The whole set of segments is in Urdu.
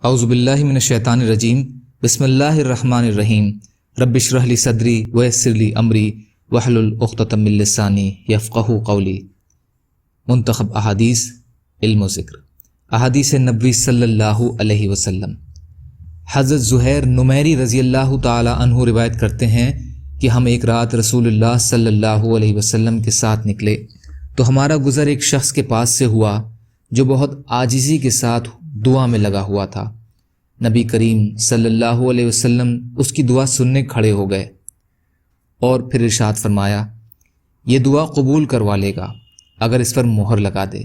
اعوذ باللہ من الشیطان الرجیم بسم اللہ الرحمن الرحیم رب اشرح لی صدری ویسر لی امری واحلل عقدۃ من لسانی یفقہوا قولی۔ منتخب احادیث، علم و ذکر، احادیث نبوی صلی اللہ علیہ وسلم۔ حضرت زہیر نمیری رضی اللہ تعالی عنہ روایت کرتے ہیں کہ ہم ایک رات رسول اللہ صلی اللہ علیہ وسلم کے ساتھ نکلے تو ہمارا گزر ایک شخص کے پاس سے ہوا جو بہت عاجزی کے ساتھ دعا میں لگا ہوا تھا۔ نبی کریم صلی اللہ علیہ وسلم اس کی دعا سننے کھڑے ہو گئے اور پھر ارشاد فرمایا، یہ دعا قبول کروا لے گا اگر اس پر مہر لگا دے۔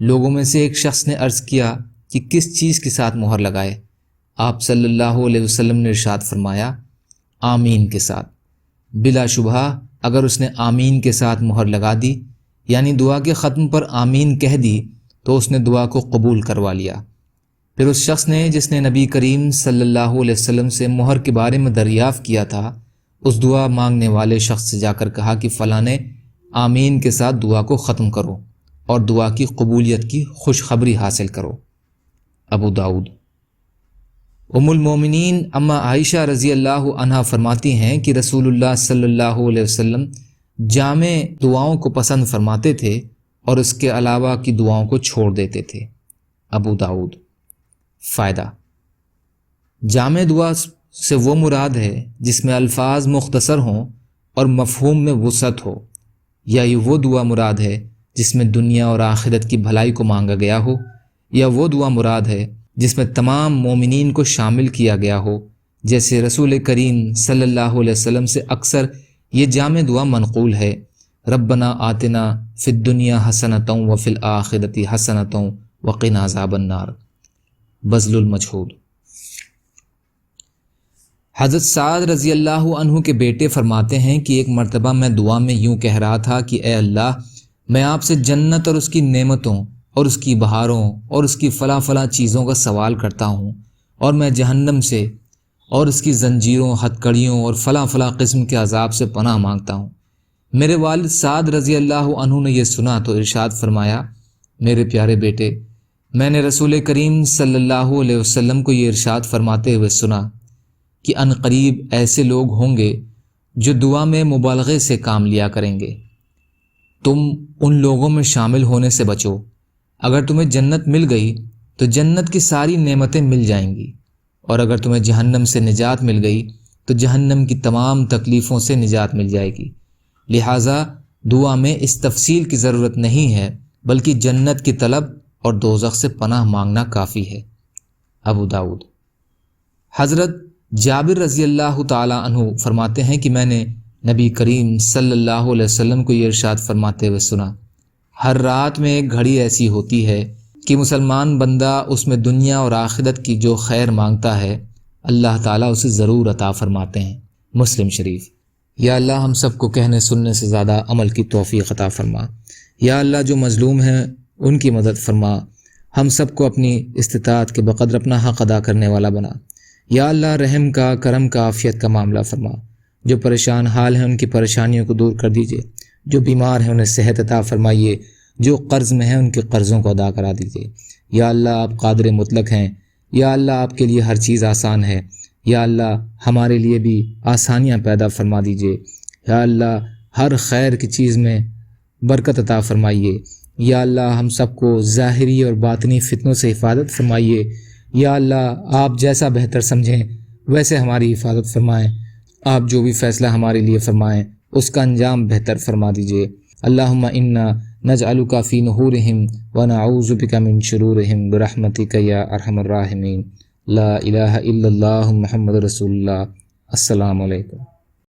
لوگوں میں سے ایک شخص نے عرض کیا کہ کس چیز کے ساتھ مہر لگائے؟ آپ صلی اللہ علیہ وسلم نے ارشاد فرمایا، آمین کے ساتھ۔ بلا شبہ اگر اس نے آمین کے ساتھ مہر لگا دی، یعنی دعا کے ختم پر آمین کہہ دی، تو اس نے دعا کو قبول کروا لیا۔ پھر اس شخص نے جس نے نبی کریم صلی اللہ علیہ وسلم سے مہر کے بارے میں دریافت کیا تھا، اس دعا مانگنے والے شخص سے جا کر کہا کہ فلاں آمین کے ساتھ دعا کو ختم کرو اور دعا کی قبولیت کی خوشخبری حاصل کرو۔ ابو داؤد۔ ام المومنین اما عائشہ رضی اللہ عنہا فرماتی ہیں کہ رسول اللہ صلی اللہ علیہ وسلم جامع دعاؤں کو پسند فرماتے تھے اور اس کے علاوہ کی دعاؤں کو چھوڑ دیتے تھے۔ ابو داؤد۔ فائدہ: جامع دعا سے وہ مراد ہے جس میں الفاظ مختصر ہوں اور مفہوم میں وسعت ہو، یا یہ وہ دعا مراد ہے جس میں دنیا اور آخرت کی بھلائی کو مانگا گیا ہو، یا وہ دعا مراد ہے جس میں تمام مومنین کو شامل کیا گیا ہو، جیسے رسول کریم صلی اللہ علیہ وسلم سے اکثر یہ جامع دعا منقول ہے، ربنا آتنا فی الدنیا حسنۃ وفی الآخرۃ حسنۃ وقنا عذاب النار۔ بذل المجہود۔ حضرت سعد رضی اللہ عنہ کے بیٹے فرماتے ہیں کہ ایک مرتبہ میں دعا میں یوں کہہ رہا تھا کہ اے اللہ، میں آپ سے جنت اور اس کی نعمتوں اور اس کی بہاروں اور اس کی فلاں فلاں چیزوں کا سوال کرتا ہوں، اور میں جہنم سے اور اس کی زنجیروں، ہتھکڑیوں اور فلاں فلاں قسم کے عذاب سے پناہ مانگتا ہوں۔ میرے والد سعد رضی اللہ عنہ نے یہ سنا تو ارشاد فرمایا، میرے پیارے بیٹے، میں نے رسول کریم صلی اللہ علیہ وسلم کو یہ ارشاد فرماتے ہوئے سنا کہ ان قریب ایسے لوگ ہوں گے جو دعا میں مبالغے سے کام لیا کریں گے۔ تم ان لوگوں میں شامل ہونے سے بچو۔ اگر تمہیں جنت مل گئی تو جنت کی ساری نعمتیں مل جائیں گی، اور اگر تمہیں جہنم سے نجات مل گئی تو جہنم کی تمام تکلیفوں سے نجات مل جائے گی۔ لہٰذا دعا میں اس تفصیل کی ضرورت نہیں ہے، بلکہ جنت کی طلب اور دوزخ سے پناہ مانگنا کافی ہے۔ ابو داؤد۔ حضرت جابر رضی اللہ تعالی عنہ فرماتے ہیں کہ میں نے نبی کریم صلی اللہ علیہ وسلم کو یہ ارشاد فرماتے ہوئے سنا، ہر رات میں ایک گھڑی ایسی ہوتی ہے کہ مسلمان بندہ اس میں دنیا اور آخرت کی جو خیر مانگتا ہے اللہ تعالیٰ اسے ضرور عطا فرماتے ہیں۔ مسلم شریف۔ یا اللہ ہم سب کو کہنے سننے سے زیادہ عمل کی توفیق عطا فرما۔ یا اللہ جو مظلوم ہیں ان کی مدد فرما، ہم سب کو اپنی استطاعت کے بقدر اپنا حق ادا کرنے والا بنا۔ یا اللہ رحم کا، کرم کا، عافیت کا معاملہ فرما۔ جو پریشان حال ہیں ان کی پریشانیوں کو دور کر دیجیے، جو بیمار ہیں انہیں صحت عطا فرمائیے، جو قرض میں ہیں ان کے قرضوں کو ادا کرا دیجیے۔ یا اللہ آپ قادر مطلق ہیں، یا اللہ آپ کے لیے ہر چیز آسان ہے، یا اللہ ہمارے لیے بھی آسانیاں پیدا فرما دیجیے۔ یا اللہ ہر خیر کی چیز میں برکت عطا فرمائیے۔ یا اللہ ہم سب کو ظاہری اور باطنی فتنوں سے حفاظت فرمائیے۔ یا اللہ آپ جیسا بہتر سمجھیں ویسے ہماری حفاظت فرمائیں۔ آپ جو بھی فیصلہ ہمارے لیے فرمائیں اس کا انجام بہتر فرما دیجیے۔ اللہم انا نجعلک فی نحورہم ونعوذ بک من شرورہم برحمتک یا ارحم الراحمین۔ لا الہ الا اللہ محمد رسول اللہ۔ السلام علیکم۔